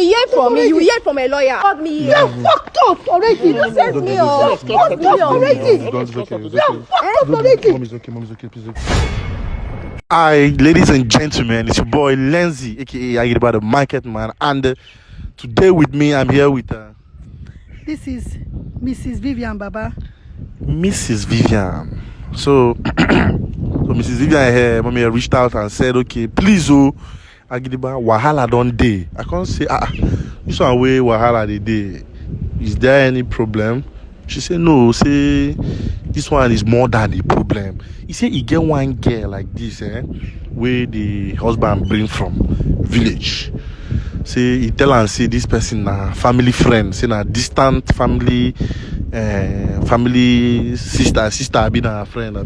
will hear from me. You will hear from a lawyer. Fuck me. You're fucked up already. You set me up. Fucked up already. You're fucked up already. Mom is okay, please. Hi, ladies and gentlemen, it's your boy Lenzi, aka Agiriba the Market Man, and today with me, I'm here with This is Mrs. Vivian Baba. Mrs. Vivian. So Mrs. Vivian here, mommy reached out and said, okay, please, Agiriba, wahala don't day. I can't say, this one way wahala the day. Is there any problem? She said, no, say this one is more than the problem. He said he get one girl like this, where the husband bring from village. Say he tell and say this person na family friend, say na distant family sister be na friend,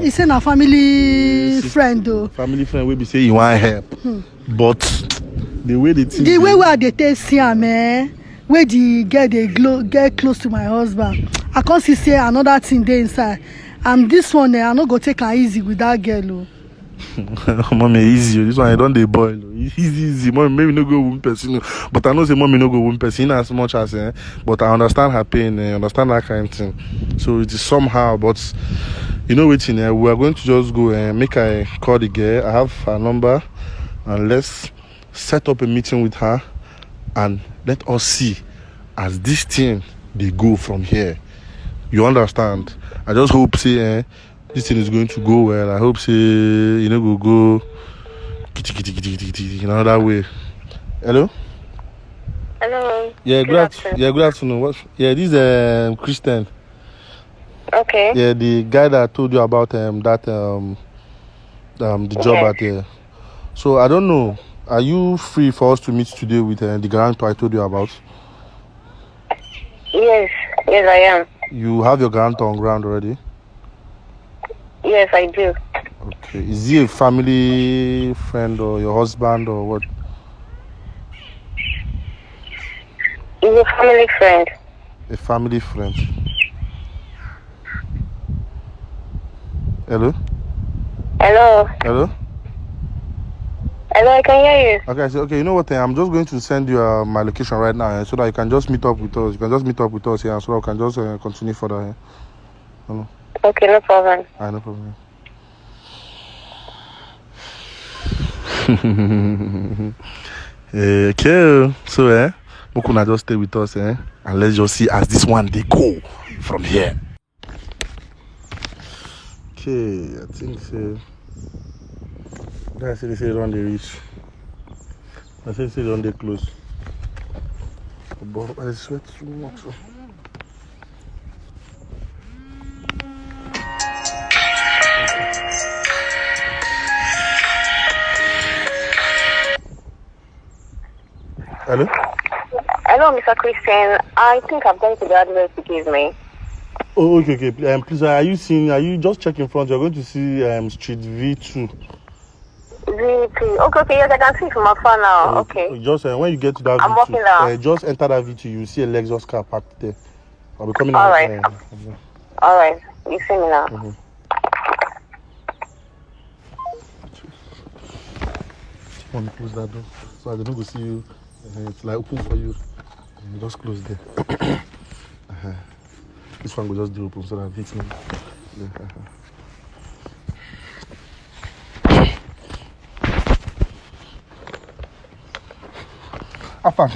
he say na family friend though. Family friend will be say he want help. But the way they think the way where they take see am, where the girl they get close to my husband, I can't see another thing there inside. And this one, I not go take her easy with that girl. Mommy, easy. This one I don't dey boil. Easy. Mommy, maybe no go wound person. But I know say mommy no go wound person as much as but I understand her pain, understand that kind of thing. So it is somehow, but you know what, we are going to just go and make I call the girl. I have her number, and let's set up a meeting with her and let us see as this thing they go from here. You understand? I just hope say this thing is going to go well. I hope say go kitty in another way. Hello? Hello. Yeah, good afternoon. This is Christian. Okay. Yeah, the guy that I told you about the job at there. So I don't know. Are you free for us to meet today with the guarantor I told you about? Yes, I am. You have your guarantor on ground already? Yes, I do. Okay. Is he a family friend or your husband or what? He's a family friend. A family friend. Hello? Hello, I can hear you. Okay, you know what? I'm just going to send you my location right now so that you can just meet up with us. You can just meet up with us here so that we can just continue further. Hello? Okay, no problem. No problem. Okay, so Mukuna just stay with us, and let's just see as this one they go from here. Okay, I think so. Guys say they say around the reach. I say they don't they close. But I sweat too much. Hello? Hello, Mr. Christian. I think I've gone to the address you gave me. Oh, okay. Please, are you just check in front? You're going to see Street V2. V2. Okay, yes, I can see from afar now. Okay. Just when you get to that I'm V2, walking now. just enter that V2, you see a Lexus car parked there. I'll be coming All out. right. All right. You see me now. Mm-hmm. Want to close that door so I don't go see you. It's like open for you. Just close there. This one will just do open so that it hits me. Apa?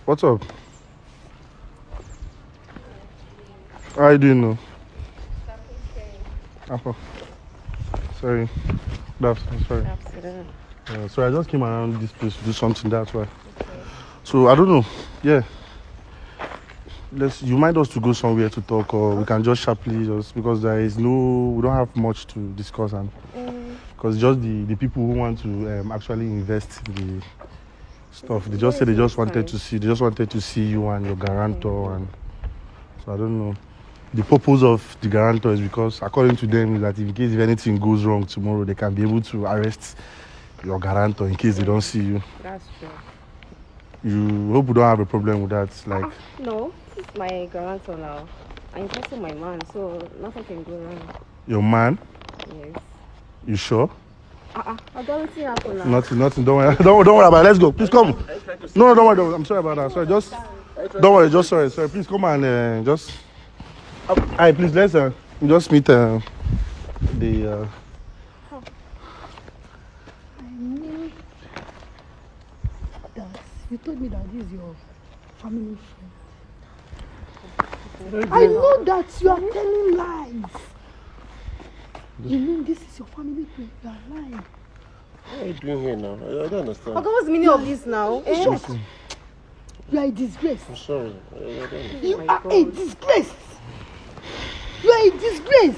What's up? How you doing now? Apa? Sorry. Good afternoon. Sorry. Sorry, I just came around this place to do something, that's why. Okay. So I don't know. Yeah. You might us to go somewhere to talk, or we can just sharply because we don't have much to discuss, and because just the people who want to actually invest in the stuff, they just said they just wanted to see you and your guarantor, and so I don't know. The purpose of the guarantor is because, according to them, is that in case if anything goes wrong tomorrow, they can be able to arrest your guarantor in case they don't see you. That's true. You hope you don't have a problem with that, like. No, it's my guarantor now. I'm also my man, so nothing can go wrong. Your man? Yes. You sure? I don't see happen now. Nothing. Don't worry. Don't worry about it. Let's go. Please come. No, don't worry. I'm sorry about that. Sorry, just don't worry. Just sorry. Please come and just. Hi, please. Let's just meet the. I knew that you told me that this is your family friend. I know that you are telling lies. You mean this is your family friend? You are lying. What are you doing here now? I don't understand. Okay, what's the meaning of this now? You are a disgrace. I'm sorry. I don't understand. You are a disgrace. You are a disgrace.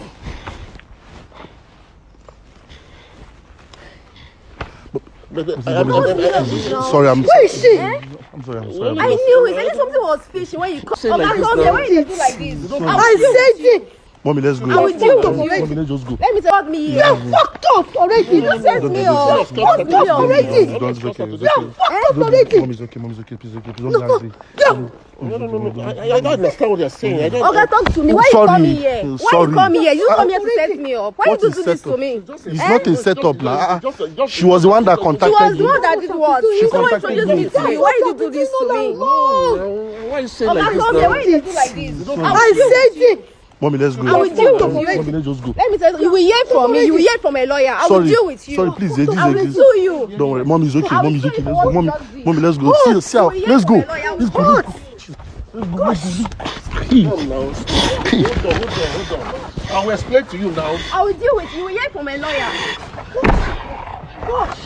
Sorry, I'm. Where is she? I'm sorry. I knew it. I knew something was fishy when you come. like this Come now. here. Why you do like this? I said it. Mommy, let's go. I will deal with you. Mommy, let's just go. Let me tell me You here. are fucked up already. You set me up. Fucked up already. It's okay. You are fucked up already. Mommy's okay. Please, okay. Please don't angry. No. I don't understand what you're saying. I don't. Okay, talk to me. Why you Sorry. come here? Why Sorry. you come here? You come here to set me up. Why you What do is this set to up? me? It's not a setup now. Just She was the one that She contacted was the you. one that did what? She someone contacted introduced me you. to me. Why you do this to me? Why are you saying Okay, like this come here. now? Why you do like this? I said it. Mommy, let's go. I will deal with you. Mommy, let's just go. Let me tell you, you will hear from me. You will hear from a lawyer. I will Sorry. deal with you. Sorry, please. This I will is sue you. Don't worry. Mommy's okay. I will Mommy's sue okay. you Let's for go. what Mommy, you just did. let's go. See how. You will Let's hear go. from a lawyer. Let's go. What? Come now. Hold on. I will explain to you now. I will deal with you. You will hear from a lawyer. Gosh.